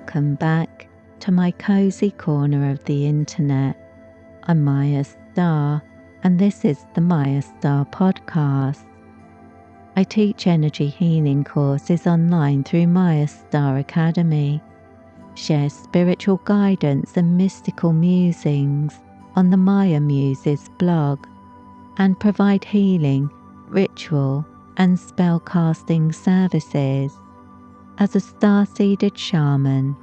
welcome back to my cozy corner of the internet. I'm Mayastar, and this is the Mayastar Podcast. I teach energy healing courses online through Mayastar Academy, share spiritual guidance and mystical musings on the Maya Muses blog, and provide healing, ritual, and spellcasting services. As a star-seeded shaman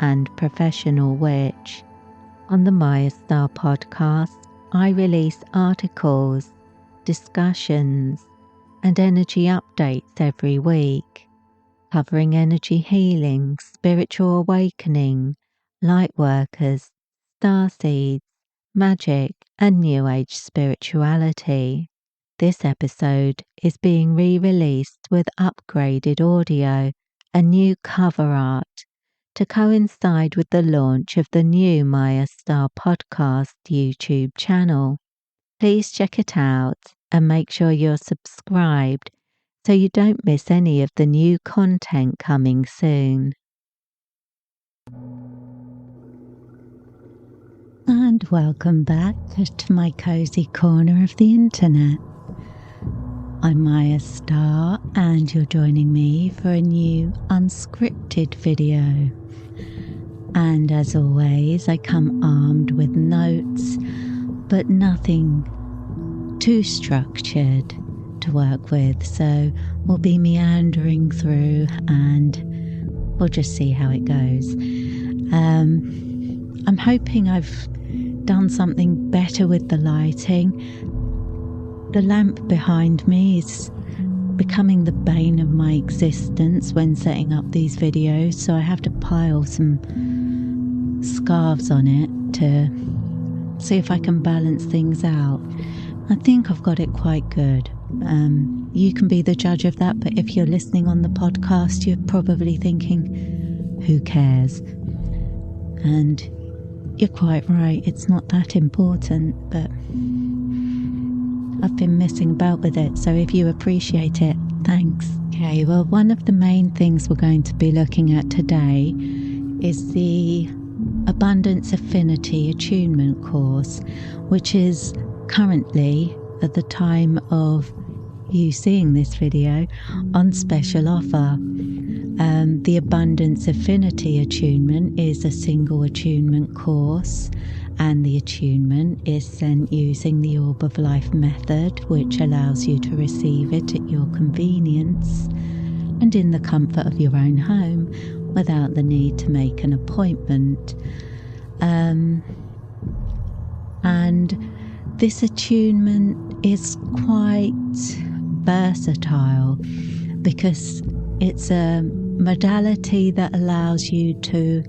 and professional witch, on the Mayastar Podcast, I release articles, discussions, and energy updates every week, covering energy healing, spiritual awakening, lightworkers, starseeds, magic, and New Age spirituality. This episode is being re-released with upgraded audio and new cover art to coincide with the launch of the new Mayastar Podcast YouTube channel. Please check it out and make sure you're subscribed so you don't miss any of the new content coming soon. And welcome back to my cozy corner of the internet. I'm Mayastar, and you're joining me for a new unscripted video. And as always, I come armed with notes, but nothing too structured to work with, so we'll be meandering through and we'll just see how it goes. I'm hoping I've done something better with the lighting. The lamp behind me is becoming the bane of my existence when setting up these videos, so I have to pile some scarves on it to see if I can balance things out. I think I've got it quite good. You can be the judge of that, but if you're listening on the podcast, you're probably thinking, who cares? And you're quite right, it's not that important, but I've been messing about with it, so if you appreciate it, thanks. Okay, well, one of the main things we're going to be looking at today is the Abundance Affinity Attunement course, which is currently, at the time of you seeing this video, on special offer. The Abundance Affinity Attunement is a single attunement course, and the attunement is sent using the Orb of Life method, which allows you to receive it at your convenience and in the comfort of your own home without the need to make an appointment. And this attunement is quite versatile because it's a modality that allows you to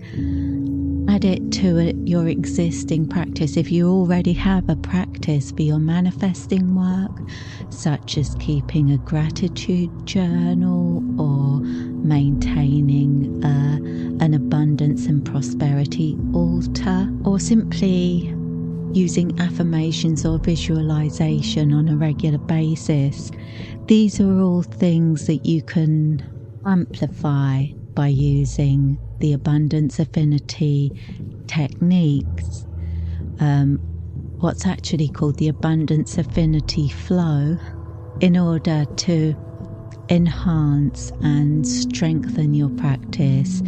add it to your existing practice. If you already have a practice for your manifesting work, such as keeping a gratitude journal or maintaining an abundance and prosperity altar, or simply using affirmations or visualization on a regular basis, these are all things that you can amplify by using the Abundance Affinity techniques, what's actually called the Abundance Affinity flow, in order to enhance and strengthen your practice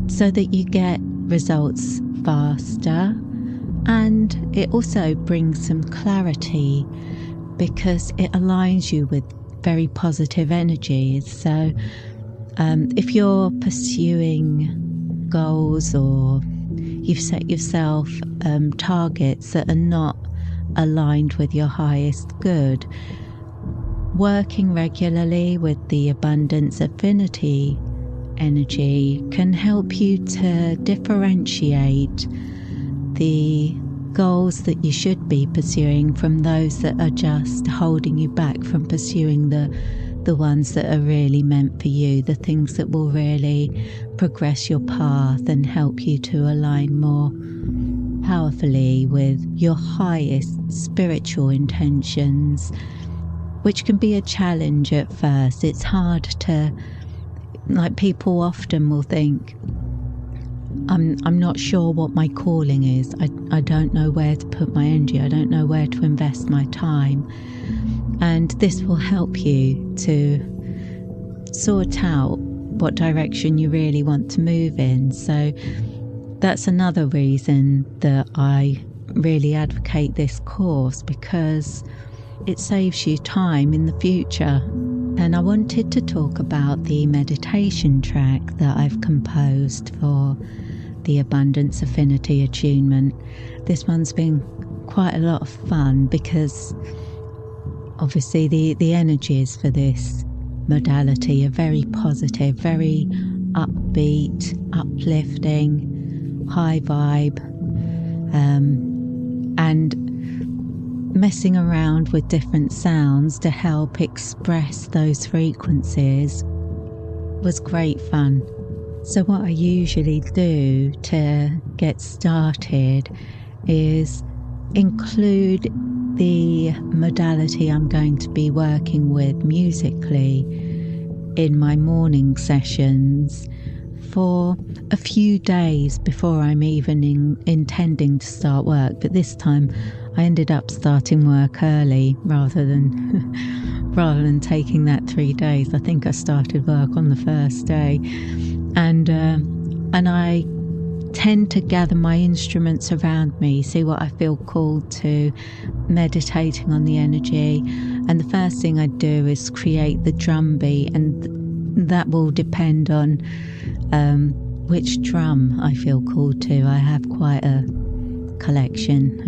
so that you get results faster. And it also brings some clarity because it aligns you with very positive energies. So if you're pursuing goals or you've set yourself targets that are not aligned with your highest good, working regularly with the Abundance Affinity energy can help you to differentiate the goals that you should be pursuing from those that are just holding you back from pursuing the ones that are really meant for you, the things that will really progress your path and help you to align more powerfully with your highest spiritual intentions, which can be a challenge at first. It's hard to, like, people often will think, I'm not sure what my calling is. I don't know where to put my energy. I don't know where to invest my time. And this will help you to sort out what direction you really want to move in. So that's another reason that I really advocate this course, because it saves you time in the future. And I wanted to talk about the meditation track that I've composed for the Abundance Affinity Attunement. This one's been quite a lot of fun because obviously the energies for this modality are very positive, very upbeat, uplifting, high vibe, and messing around with different sounds to help express those frequencies was great fun. So what I usually do to get started is include the modality I'm going to be working with musically in my morning sessions for a few days before I'm even intending to start work. But this time I ended up starting work early rather than taking that 3 days. I think I started work on the first day, and I tend to gather my instruments around me, see what I feel called to, meditating on the energy. And the first thing I do is create the drum beat, and that will depend on which drum I feel called to. I have quite a collection.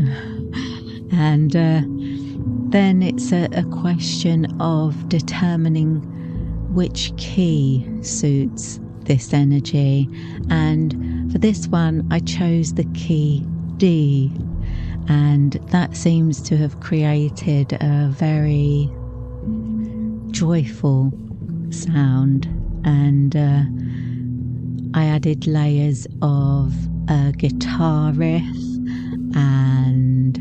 And then it's a question of determining which key suits this energy. And for this one I chose the key D, and that seems to have created a very joyful sound. And I added layers of a guitar riff and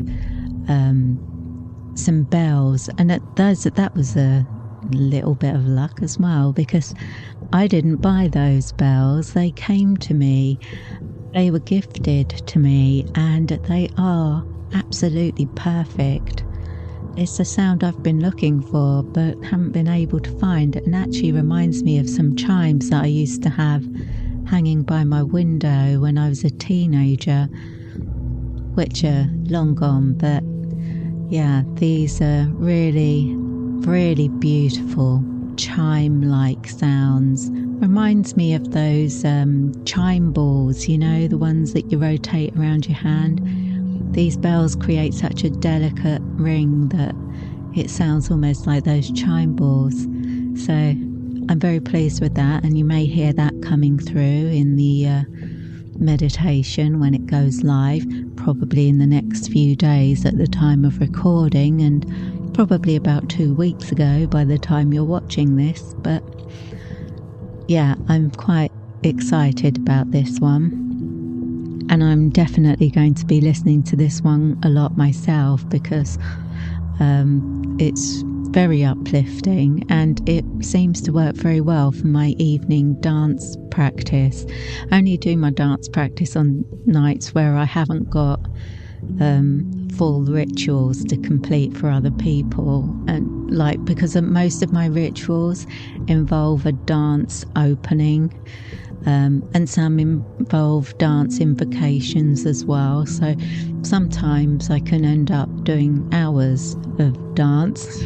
some bells, and that was a little bit of luck as well, because I didn't buy those bells. They came to me, they were gifted to me, and they are absolutely perfect. It's a sound I've been looking for but haven't been able to find, and actually reminds me of some chimes that I used to have hanging by my window when I was a teenager, which are long gone. But yeah, these are really, really beautiful chime-like sounds. Reminds me of those chime balls, you know, the ones that you rotate around your hand. These bells create such a delicate ring that it sounds almost like those chime balls. So I'm very pleased with that, and you may hear that coming through in the meditation when it goes live, probably in the next few days at the time of recording, and probably about 2 weeks ago by the time you're watching this. But yeah, I'm quite excited about this one, and I'm definitely going to be listening to this one a lot myself, because it's very uplifting, and it seems to work very well for my evening dance practice. I only do my dance practice on nights where I haven't got full rituals to complete for other people, and because most of my rituals involve a dance opening, and some involve dance invocations as well. So sometimes I can end up doing hours of dance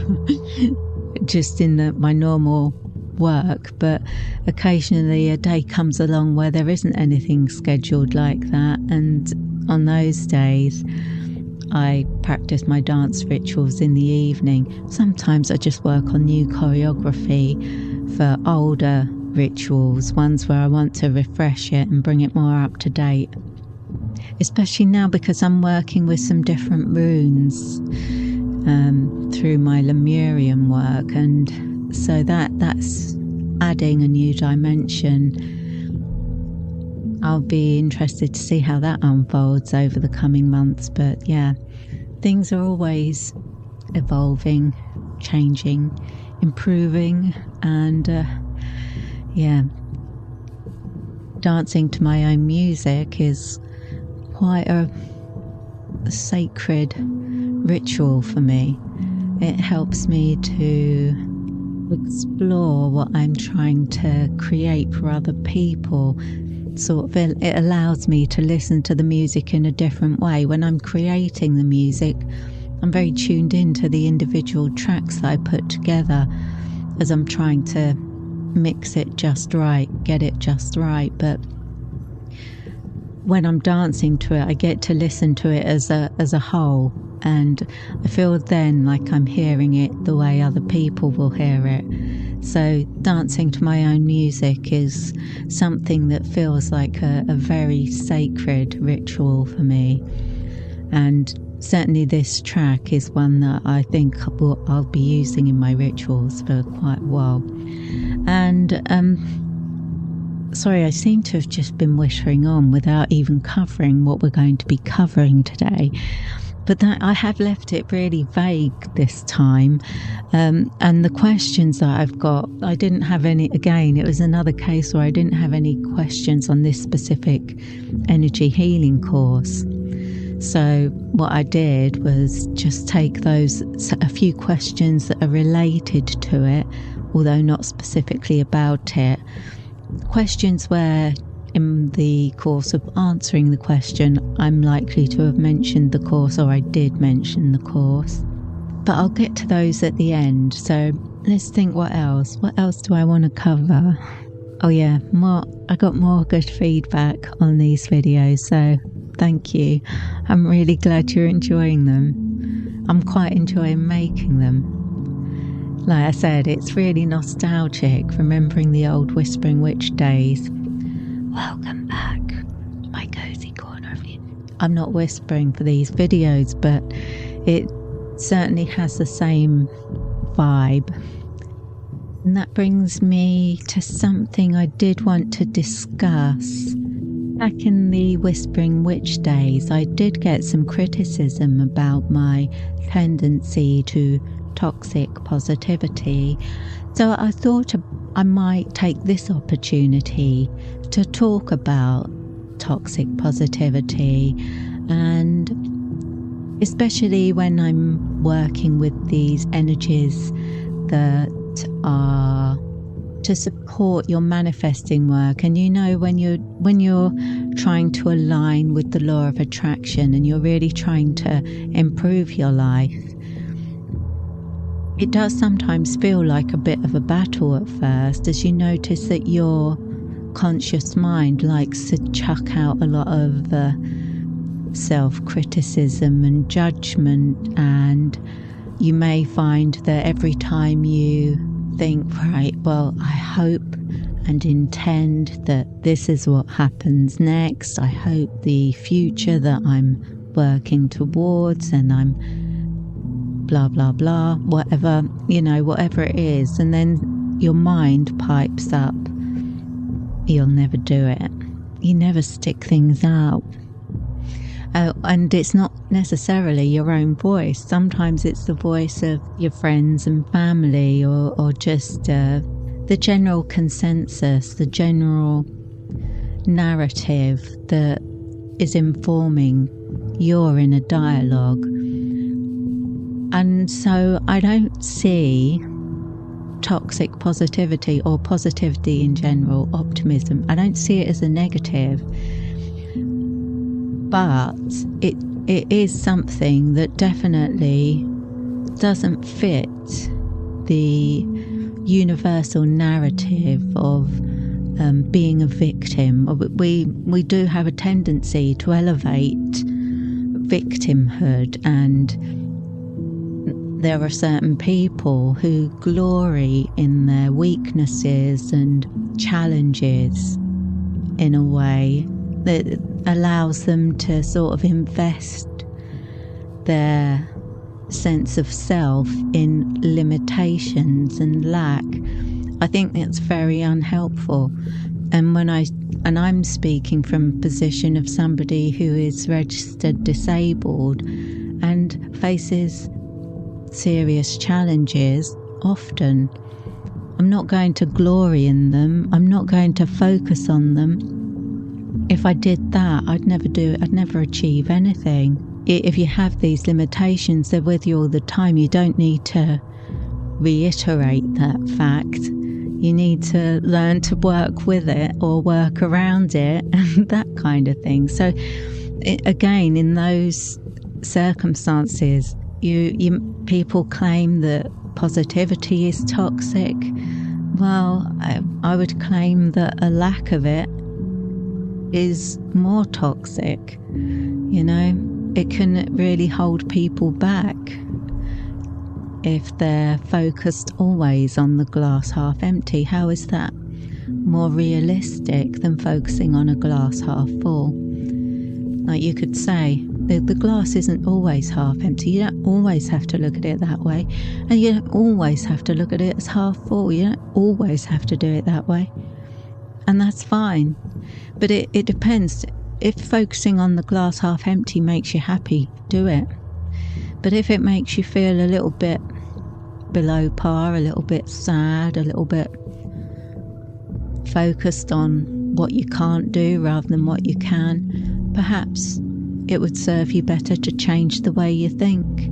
just in my normal work, but occasionally a day comes along where there isn't anything scheduled like that, and on those days I practice my dance rituals in the evening. Sometimes I just work on new choreography for older rituals, ones where I want to refresh it and bring it more up to date, especially now because I'm working with some different runes through my Lemurian work, and so that's adding a new dimension. I'll be interested to see how that unfolds over the coming months. But yeah, things are always evolving, changing, improving, and dancing to my own music is quite a sacred ritual for me. It helps me to explore what I'm trying to create for other people. It allows me to listen to the music in a different way. When I'm creating the music, I'm very tuned into the individual tracks that I put together as I'm trying to mix it just right, get it just right. But when I'm dancing to it, I get to listen to it as a whole, and I feel then like I'm hearing it the way other people will hear it. So dancing to my own music is something that feels like a very sacred ritual for me. And certainly this track is one that I think I'll be using in my rituals for quite a while. And sorry, I seem to have just been whispering on without even covering what we're going to be covering today. But I have left it really vague this time. And the questions that I've got, I didn't have any. Again, it was another case where I didn't have any questions on this specific energy healing course. So what I did was just take a few questions that are related to it, although not specifically about it. Questions where in the course of answering the question, I'm likely to have mentioned the course, or I did mention the course. But I'll get to those at the end. So let's think, what else? What else do I want to cover? Oh yeah, I got more good feedback on these videos, so thank you. I'm really glad you're enjoying them. I'm quite enjoying making them. Like I said, it's really nostalgic, remembering the old Whispering Witch days. Welcome back, my cozy corner of you. I'm not whispering for these videos, but it certainly has the same vibe. And that brings me to something I did want to discuss. Back in the Whispering Witch days, I did get some criticism about my tendency to toxic positivity. So I thought I might take this opportunity to talk about toxic positivity, and especially when I'm working with these energies that are to support your manifesting work. And you know, when you're trying to align with the law of attraction and you're really trying to improve your life, it does sometimes feel like a bit of a battle at first, as you notice that your conscious mind likes to chuck out a lot of self-criticism and judgment, and you may find that every time you think, right, well, I hope and intend that this is what happens next. I hope the future that I'm working towards, and I'm blah, blah, blah, whatever it is. And then your mind pipes up, you'll never do it. You never stick things out. And it's not necessarily your own voice. Sometimes it's the voice of your friends and family, or just the general consensus, the general narrative that is informing your inner dialogue. And so I don't see toxic positivity, or positivity in general, optimism, I don't see it as a negative. But it is something that definitely doesn't fit the universal narrative of being a victim. We do have a tendency to elevate victimhood, and there are certain people who glory in their weaknesses and challenges in a way that allows them to sort of invest their sense of self in limitations and lack. I think that's very unhelpful. And I'm speaking from a position of somebody who is registered disabled and faces serious challenges often. I'm not going to glory in them. I'm not going to focus on them. if I did that, I'd never achieve anything. If you have these limitations, they're with you all the time. You don't need to reiterate that fact. You need to learn to work with it or work around it and that kind of thing. So again, in those circumstances, people claim that positivity is toxic. Well, I would claim that a lack of it is more toxic. It can really hold people back if they're focused always on the glass half empty. How is that more realistic than focusing on a glass half full? Like you could say, the glass isn't always half empty. You don't always have to look at it that way. And you don't always have to look at it as half full. You don't always have to do it that way. And that's fine. But it depends. If focusing on the glass half empty makes you happy, do it. But if it makes you feel a little bit below par, a little bit sad, a little bit focused on what you can't do rather than what you can, perhaps it would serve you better to change the way you think.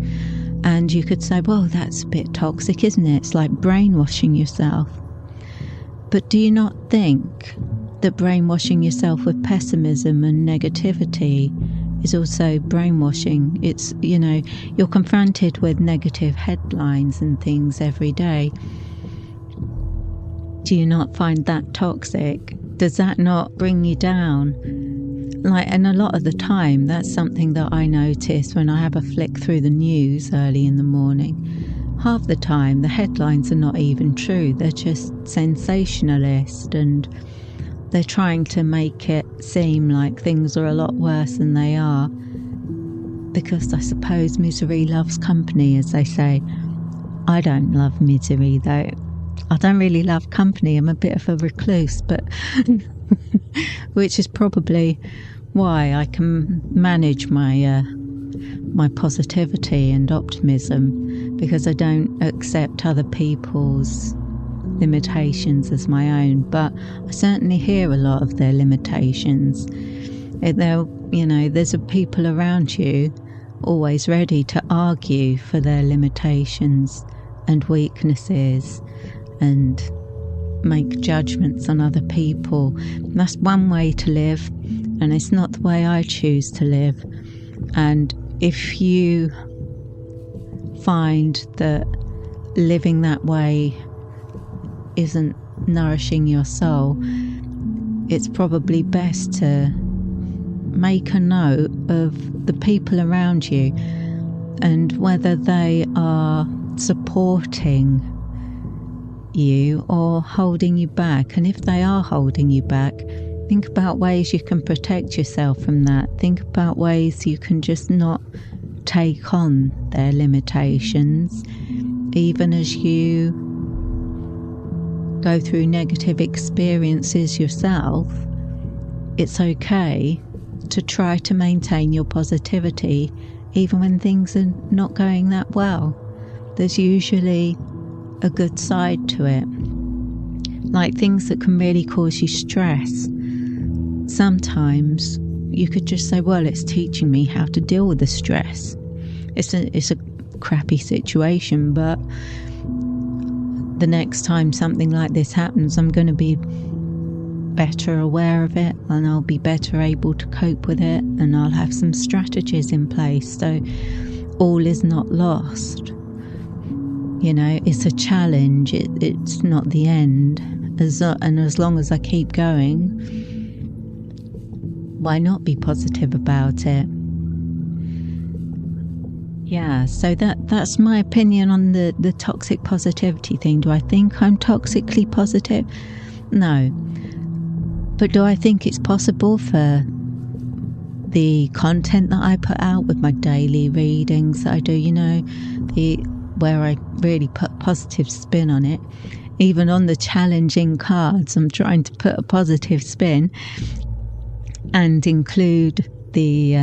And you could say, well, that's a bit toxic, isn't it? It's like brainwashing yourself. But do you not think that brainwashing yourself with pessimism and negativity is also brainwashing? It's, you're confronted with negative headlines and things every day. Do you not find that toxic? Does that not bring you down? And a lot of the time, that's something that I notice when I have a flick through the news early in the morning. Half the time, the headlines are not even true. They're just sensationalist, and they're trying to make it seem like things are a lot worse than they are. Because I suppose misery loves company, as they say. I don't love misery, though. I don't really love company. I'm a bit of a recluse, but which is probably why I can manage my positivity and optimism, because I don't accept other people's limitations as my own. But I certainly hear a lot of their limitations. There's people around you always ready to argue for their limitations and weaknesses and make judgments on other people. That's one way to live, and it's not the way I choose to live. And if you find that living that way isn't nourishing your soul, it's probably best to make a note of the people around you and whether they are supporting you or holding you back. And if they are holding you back, think about ways you can protect yourself from that. Think about ways you can just not take on their limitations, even as you go through negative experiences yourself. It's okay to try to maintain your positivity even when things are not going that well. There's usually a good side to it. Like things that can really cause you stress, sometimes you could just say, well, it's teaching me how to deal with the stress. It's a crappy situation, but the next time something like this happens, I'm going to be better aware of it, and I'll be better able to cope with it, and I'll have some strategies in place. So all is not lost. It's a challenge. It's not the end. And as long as I keep going, why not be positive about it? Yeah, so that's my opinion on the toxic positivity thing. Do I think I'm toxically positive? No. But do I think it's possible for the content that I put out with my daily readings that I do, where I really put a positive spin on it? Even on the challenging cards, I'm trying to put a positive spin and include the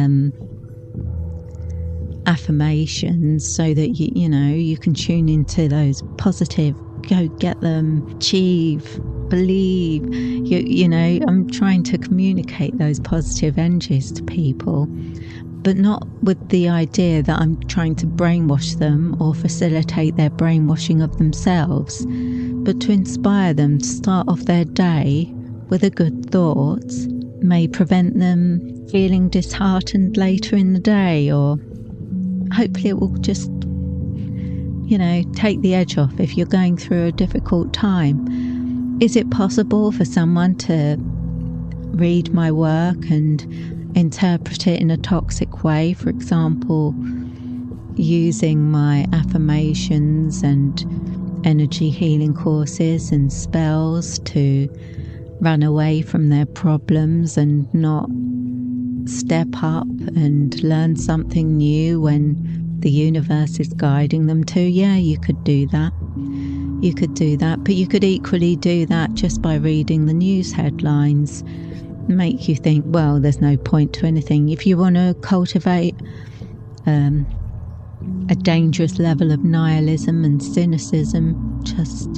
affirmations so that you can tune into those positive, go get them, achieve, believe. You know, I'm trying to communicate those positive energies to people, but not with the idea that I'm trying to brainwash them or facilitate their brainwashing of themselves, but to inspire them to start off their day with a good thought may prevent them feeling disheartened later in the day, or hopefully it will just, you know, take the edge off if you're going through a difficult time. Is it possible for someone to read my work and interpret it in a toxic way? For example, using my affirmations and energy healing courses and spells to run away from their problems and not step up and learn something new when the universe is guiding them to? Yeah, you could do that. You could do that, but you could equally do that just by reading the news headlines. Make you think, well, there's no point to anything. If you want to cultivate a dangerous level of nihilism and cynicism, just,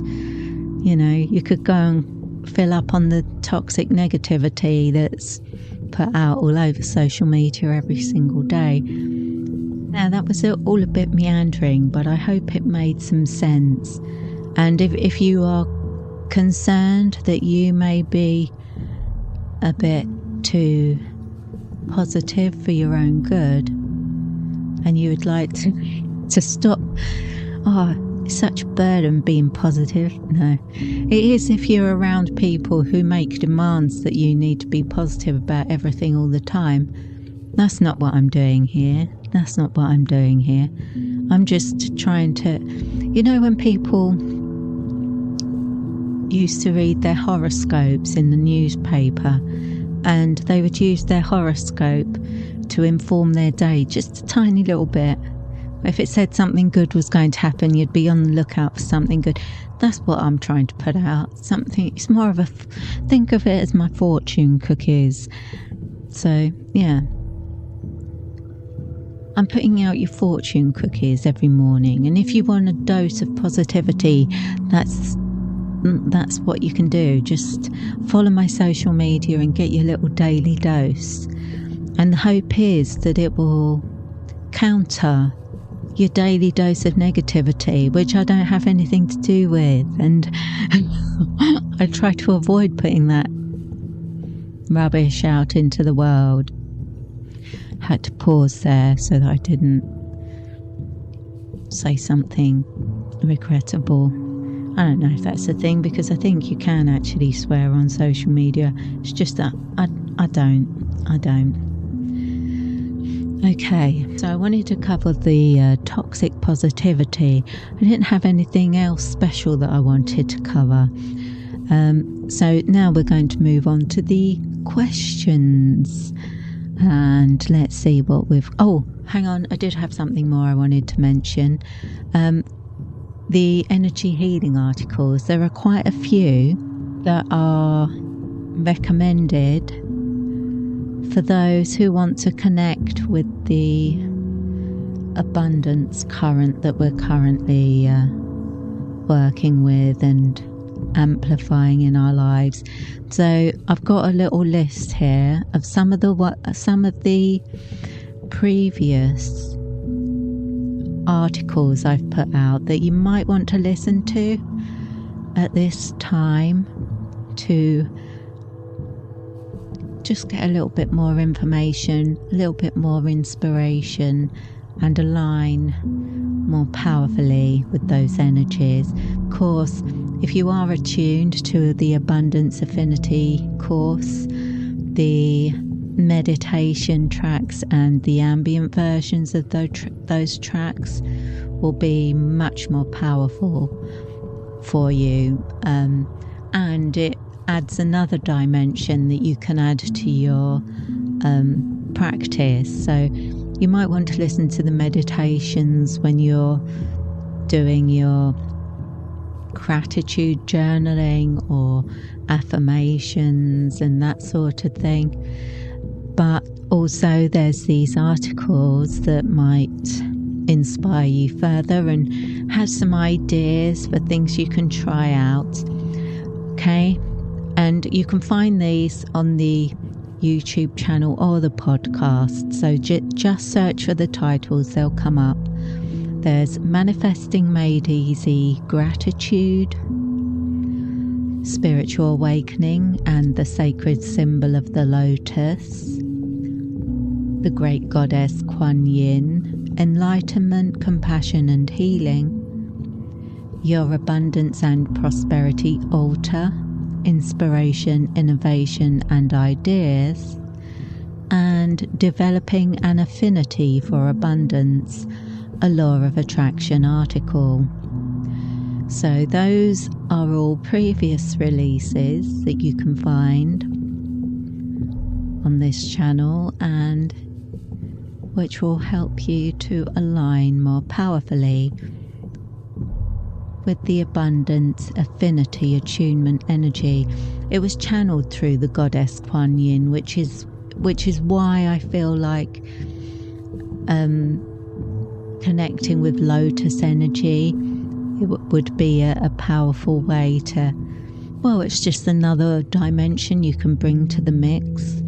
you know, you could go and fill up on the toxic negativity that's put out all over social media every single day. Now, that was all a bit meandering, but I hope it made some sense. And if you are concerned that you may be a bit too positive for your own good, and you would like to stop, it's such a burden being positive. No, it is if you're around people who make demands that you need to be positive about everything all the time. That's not what I'm doing here. That's not what I'm doing here. I'm just trying to, you know, when people used to read their horoscopes in the newspaper, and they would use their horoscope to inform their day just a tiny little bit. If it said something good was going to happen, you'd be on the lookout for something good. That's what I'm trying to put out. Something, it's more of a, think of it as my fortune cookies. So, yeah. I'm putting out your fortune cookies every morning. And if you want a dose of positivity, that's what you can do. Just follow my social media and get your little daily dose. And the hope is that it will counter your daily dose of negativity, which I don't have anything to do with. And I try to avoid putting that rubbish out into the world. Had to pause there so that I didn't say something regrettable. I don't know if that's a thing, because I think you can actually swear on social media. It's just that I don't. Okay, so I wanted to cover the toxic positivity. I didn't have anything else special that I wanted to cover. So now we're going to move on to the questions. And let's see what we've... Oh, hang on, I did have something more I wanted to mention. The energy healing articles. There are quite a few that are recommended for those who want to connect with the abundance current that we're currently working with and amplifying in our lives. So I've got a little list here of some of the previous articles I've put out that you might want to listen to at this time to just get a little bit more information, a little bit more inspiration, and align more powerfully with those energies. Of course, if you are attuned to the Abundance Affinity course, the meditation tracks and the ambient versions of those tracks will be much more powerful for you, and it adds another dimension that you can add to your practice. So you might want to listen to the meditations when you're doing your gratitude journaling or affirmations and that sort of thing. But also there's these articles that might inspire you further and have some ideas for things you can try out. Okay, and you can find these on the YouTube channel or the podcast, so just search for the titles, they'll come up. There's Manifesting Made Easy, Gratitude, Spiritual Awakening and the Sacred Symbol of the Lotus, the Great Goddess Kuan Yin, Enlightenment, Compassion and Healing, Your Abundance and Prosperity Altar, Inspiration, Innovation and Ideas, and Developing an Affinity for Abundance, a Law of Attraction article. So those are all previous releases that you can find on this channel, and which will help you to align more powerfully with the abundance, affinity, attunement energy. It was channeled through the goddess Kuan Yin, which is why I feel like connecting with lotus energy, it would be a powerful way to, well, it's just another dimension you can bring to the mix.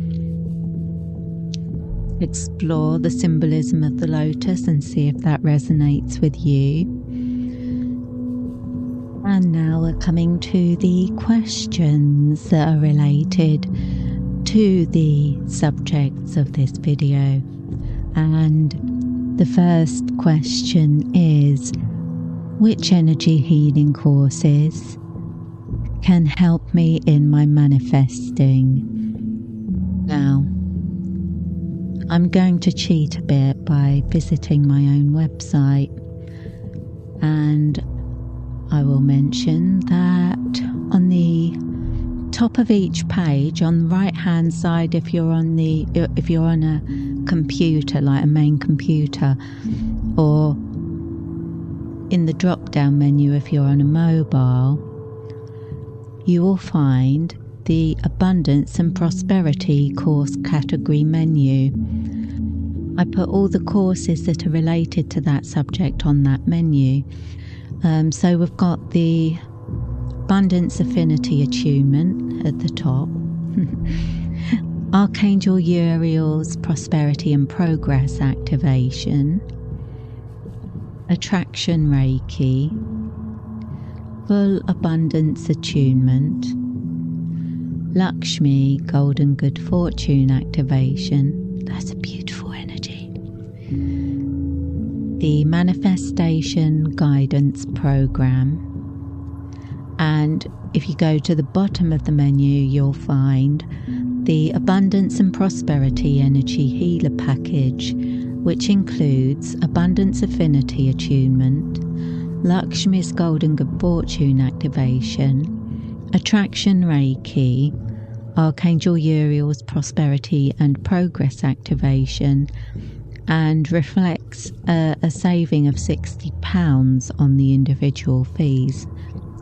Explore the symbolism of the lotus and see if that resonates with you. And now we're coming to the questions that are related to the subjects of this video. And the first question is, which energy healing courses can help me in my manifesting? Now, I'm going to cheat a bit by visiting my own website, and I will mention that on the top of each page, on the right hand side, if you're on a computer, like a main computer, or in the drop down menu if you're on a mobile, you will find the Abundance and Prosperity course category menu. I put all the courses that are related to that subject on that menu. So we've got the Abundance Affinity Attunement at the top, Archangel Uriel's Prosperity and Progress Activation, Attraction Reiki, Full Abundance Attunement, Lakshmi Golden Good Fortune Activation. That's a beautiful energy. The Manifestation Guidance Program, and if you go to the bottom of the menu, you'll find the Abundance and Prosperity Energy Healer Package, which includes Abundance Affinity Attunement, Lakshmi's Golden Good Fortune Activation, Attraction Reiki, Archangel Uriel's Prosperity and Progress Activation, and reflects a saving of £60 on the individual fees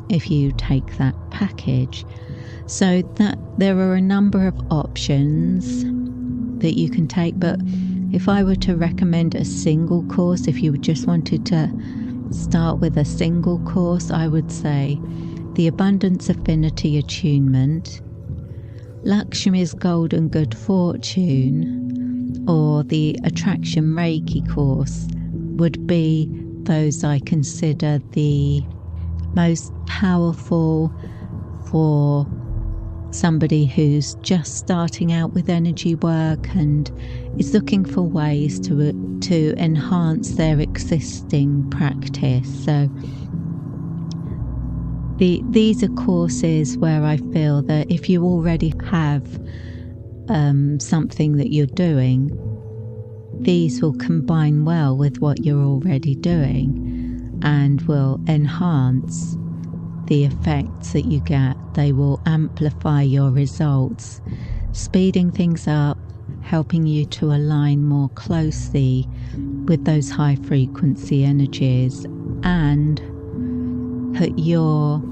if you take that package. So that there are a number of options that you can take, but if I were to recommend a single course, if you just wanted to start with a single course, I would say the Abundance Affinity Attunement, Lakshmi's Golden Good Fortune, or the Attraction Reiki course would be those I consider the most powerful for somebody who's just starting out with energy work and is looking for ways to enhance their existing practice. So these are courses where I feel that if you already have something that you're doing, these will combine well with what you're already doing and will enhance the effects that you get. They will amplify your results, speeding things up, helping you to align more closely with those high frequency energies and put your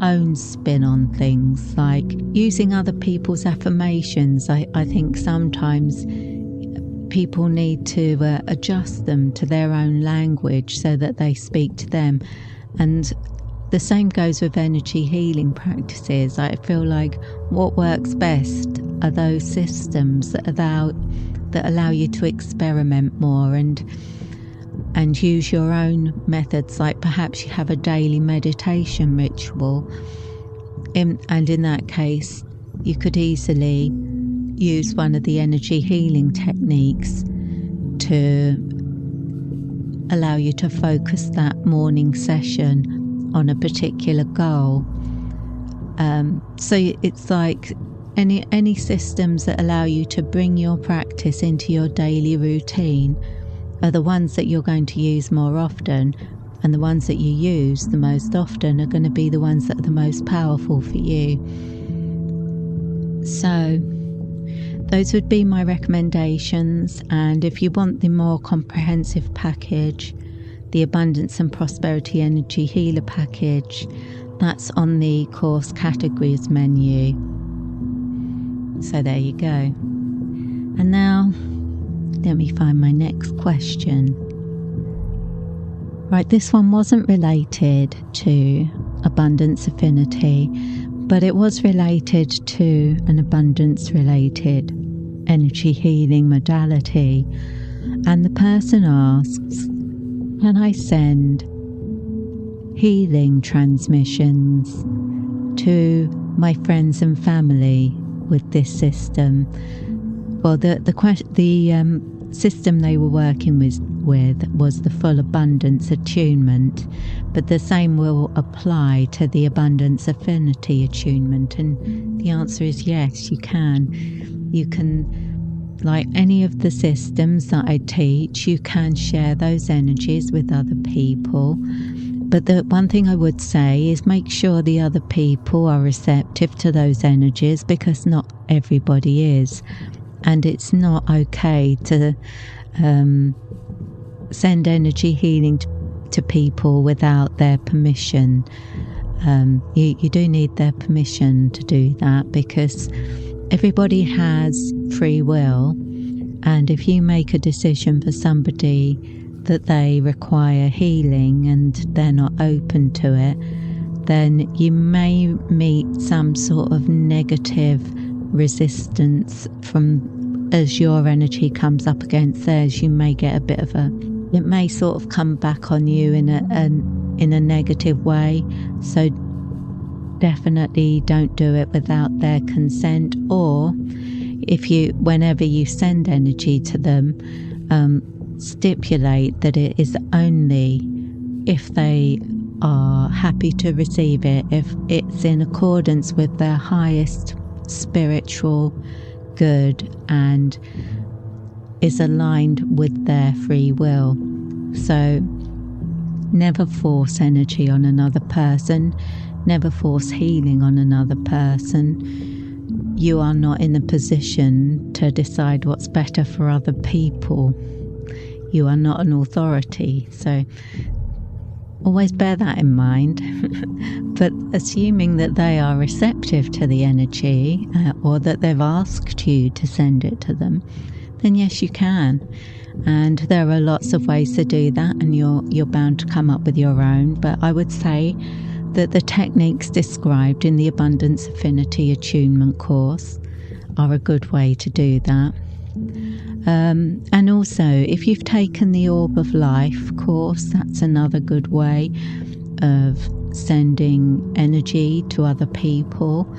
own spin on things, like using other people's affirmations. I think sometimes people need to adjust them to their own language so that they speak to them. And the same goes with energy healing practices. I feel like what works best are those systems that allow you to experiment more and use your own methods. Like perhaps you have a daily meditation ritual, and in that case you could easily use one of the energy healing techniques to allow you to focus that morning session on a particular goal. So it's like any systems that allow you to bring your practice into your daily routine are the ones that you're going to use more often, and the ones that you use the most often are going to be the ones that are the most powerful for you. So those would be my recommendations. And if you want the more comprehensive package, the Abundance and Prosperity Energy Healer package, that's on the course categories menu. So there you go. And now let me find my next question. Right, this one wasn't related to abundance affinity, but it was related to an abundance related energy healing modality. And the person asks, can I send healing transmissions to my friends and family with this system? Well, the system they were working with was the full abundance attunement, but the same will apply to the abundance affinity attunement. And the answer is yes, you can. You can, like any of the systems that I teach, you can share those energies with other people. But the one thing I would say is make sure the other people are receptive to those energies, because not everybody is. And it's not okay to send energy healing to people without their permission. You do need their permission to do that, because everybody has free will. And if you make a decision for somebody that they require healing and they're not open to it, then you may meet some sort of negative resistance as your energy comes up against theirs. You may get a bit of it may sort of come back on you in a negative way. So definitely don't do it without their consent. Or whenever you send energy to them, stipulate that it is only if they are happy to receive it, if it's in accordance with their highest spiritual good and is aligned with their free will. So never force energy on another person, never force healing on another person. You are not in a position to decide what's better for other people. You are not an authority, so always bear that in mind. But assuming that they are receptive to the energy, or that they've asked you to send it to them, then yes, you can. And there are lots of ways to do that, and you're bound to come up with your own. But I would say that the techniques described in the Abundance Affinity Attunement course are a good way to do that. And also, if you've taken the Orb of Life course, that's another good way of sending energy to other people.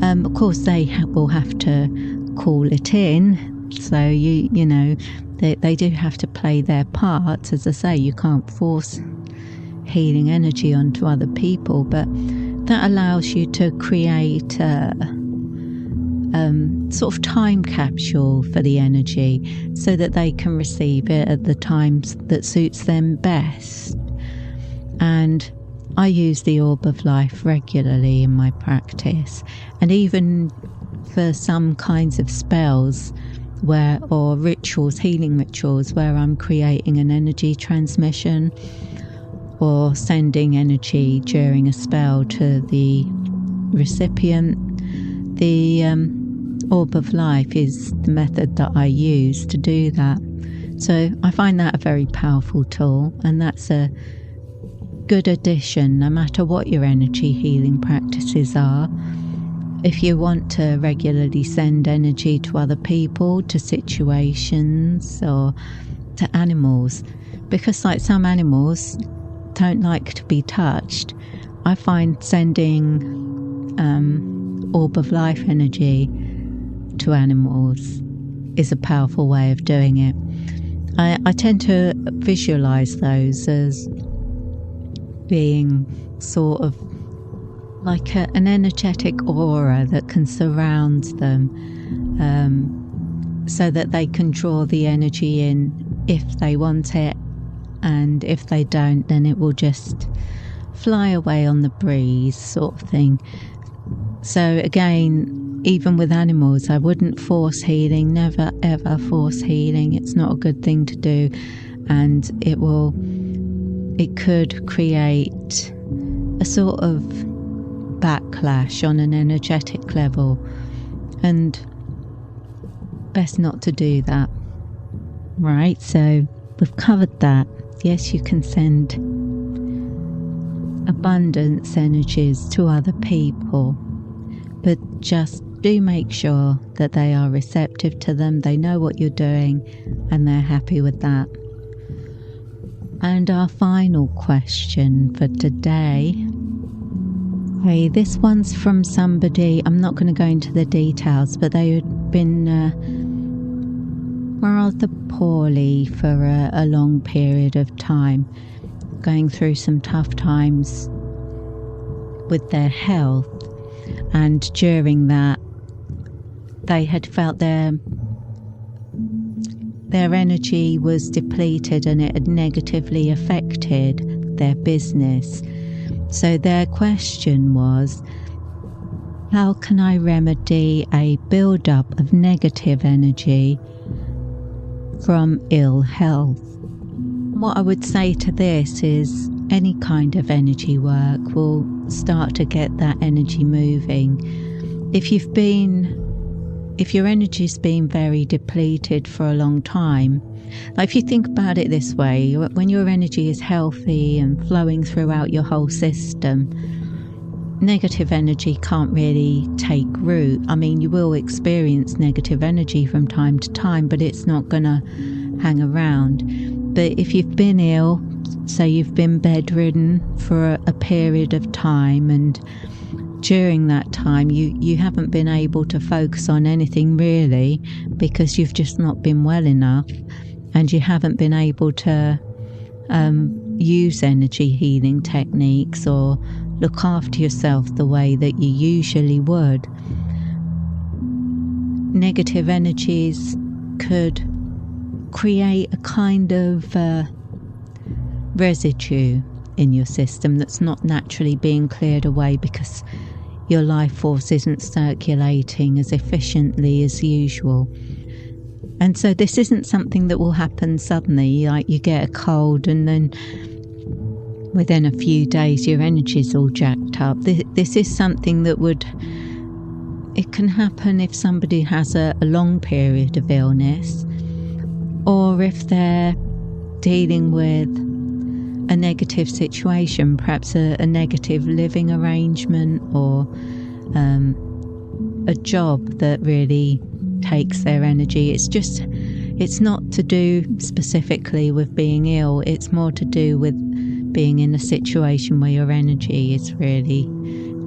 Of course, they will have to call it in. So you know they do have to play their part. As I say, you can't force healing energy onto other people, but that allows you to create a sort of time capsule for the energy, so that they can receive it at the times that suits them best. And I use the Orb of Life regularly in my practice, and even for some kinds of spells or rituals, healing rituals, where I'm creating an energy transmission or sending energy during a spell to the recipient. The Orb of Life is the method that I use to do that. So I find that a very powerful tool, and that's a good addition, no matter what your energy healing practices are. If you want to regularly send energy to other people, to situations, or to animals, because like some animals don't like to be touched, I find sending orb of life energy to animals is a powerful way of doing it. I tend to visualize those as being sort of like an energetic aura that can surround them, so that they can draw the energy in if they want it, and if they don't, then it will just fly away on the breeze, sort of thing. So again, even with animals, I wouldn't force healing, never ever force healing. It's not a good thing to do, and it could create a sort of backlash on an energetic level, and best not to do that. Right, so we've covered that. Yes, you can send abundance energies to other people, but just do make sure that they are receptive to them, they know what you're doing, and they're happy with that. And our final question for today. Okay, this one's from somebody, I'm not going to go into the details, but they had been rather poorly for a long period of time, going through some tough times with their health, and during that they had felt their energy was depleted and it had negatively affected their business. So their question was, how can I remedy a build-up of negative energy from ill health? What I would say to this is any kind of energy work will start to get that energy moving. If your energy's been very depleted for a long time, like if you think about it this way, when your energy is healthy and flowing throughout your whole system, negative energy can't really take root. I mean, you will experience negative energy from time to time, but it's not going to hang around. But if you've been ill, say you've been bedridden for a period of time, and during that time you haven't been able to focus on anything really, because you've just not been well enough, and you haven't been able to use energy healing techniques or look after yourself the way that you usually would. Negative energies could create a kind of residue in your system that's not naturally being cleared away because your life force isn't circulating as efficiently as usual. And so this isn't something that will happen suddenly, like you get a cold and then within a few days your energy's all jacked up. This is something that it can happen if somebody has a long period of illness, or if they're dealing with a negative situation, perhaps a negative living arrangement, or a job that really takes their energy. It's not to do specifically with being ill, it's more to do with being in a situation where your energy is really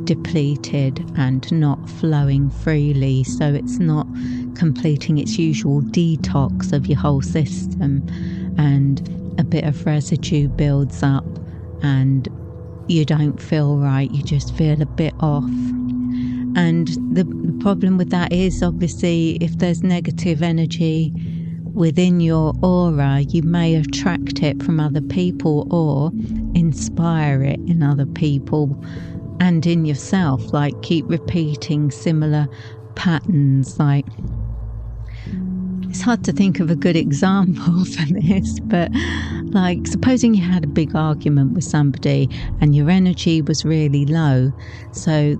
depleted and not flowing freely, so it's not completing its usual detox of your whole system, and a bit of residue builds up and you don't feel right, you just feel a bit off. And the problem with that is, obviously, if there's negative energy within your aura, you may attract it from other people or inspire it in other people and in yourself, like keep repeating similar patterns. Like, it's hard to think of a good example for this, but like supposing you had a big argument with somebody and your energy was really low, so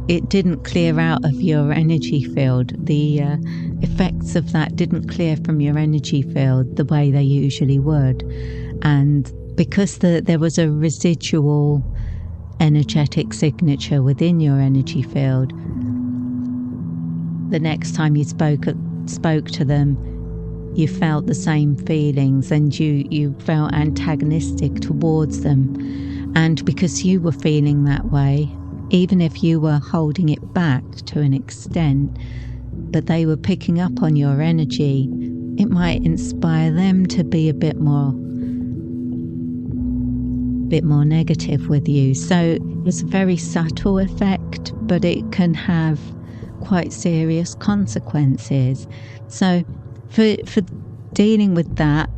it didn't clear out of your energy field. The effects of that didn't clear from your energy field the way they usually would, and because there was a residual energetic signature within your energy field, the next time you spoke to them, you felt the same feelings, and you felt antagonistic towards them. And because you were feeling that way, even if you were holding it back to an extent, but they were picking up on your energy, it might inspire them to be a bit more negative with you. So it's a very subtle effect, but it can have quite serious consequences. So for dealing with that,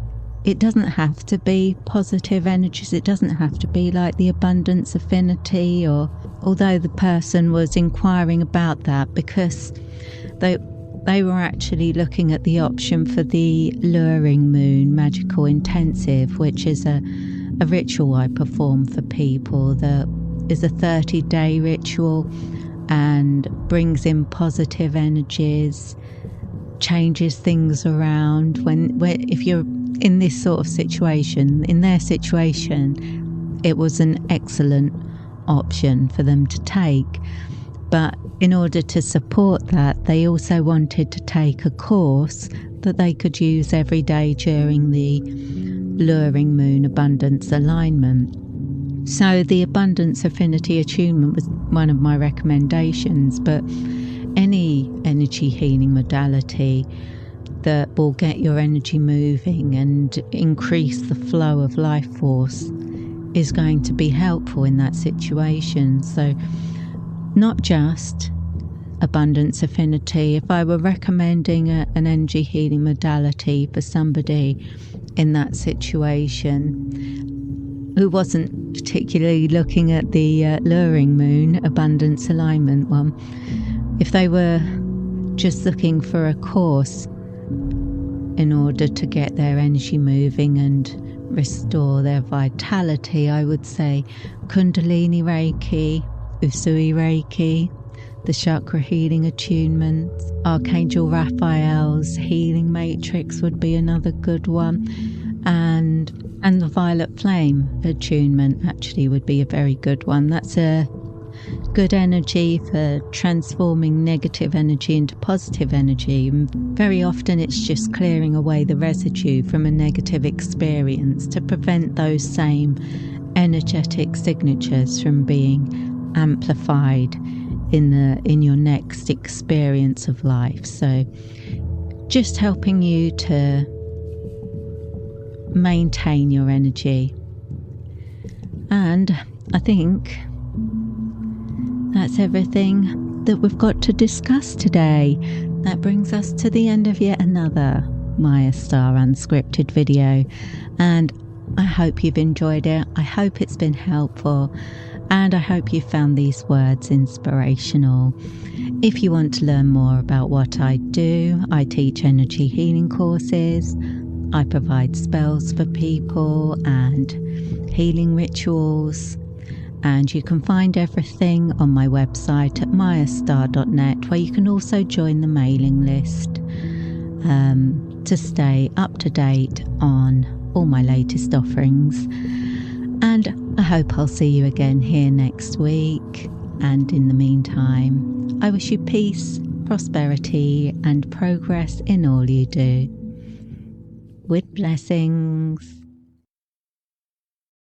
it doesn't have to be positive energies. It doesn't have to be like the abundance affinity, or although the person was inquiring about that because they were actually looking at the option for the luring moon magical intensive, which is a ritual I perform for people that is a 30-day ritual and brings in positive energies, changes things around. If you're in this sort of situation, in their situation, it was an excellent option for them to take. But in order to support that, they also wanted to take a course that they could use every day during the luring moon abundance alignment. So the abundance affinity attunement was one of my recommendations, but any energy healing modality that will get your energy moving and increase the flow of life force is going to be helpful in that situation. So not just abundance affinity. If I were recommending an energy healing modality for somebody in that situation who wasn't particularly looking at the luring moon abundance alignment one, if they were just looking for a course in order to get their energy moving and restore their vitality, I would say Kundalini Reiki, Usui Reiki, the chakra healing attunements, Archangel Raphael's healing matrix would be another good one, and the violet flame attunement actually would be a very good one. That's a good energy for transforming negative energy into positive energy. Very often it's just clearing away the residue from a negative experience to prevent those same energetic signatures from being amplified in your next experience of life. So just helping you to maintain your energy. And I think that's everything that we've got to discuss today. That brings us to the end of yet another Mayastar Unscripted video, and I hope you've enjoyed it. I hope it's been helpful, and I hope you found these words inspirational. If you want to learn more about what I do, I teach energy healing courses, I provide spells for people and healing rituals, and you can find everything on my website at mayastar.net, where you can also join the mailing list to stay up to date on all my latest offerings. And I hope I'll see you again here next week. And in the meantime, I wish you peace, prosperity, and progress in all you do. With blessings.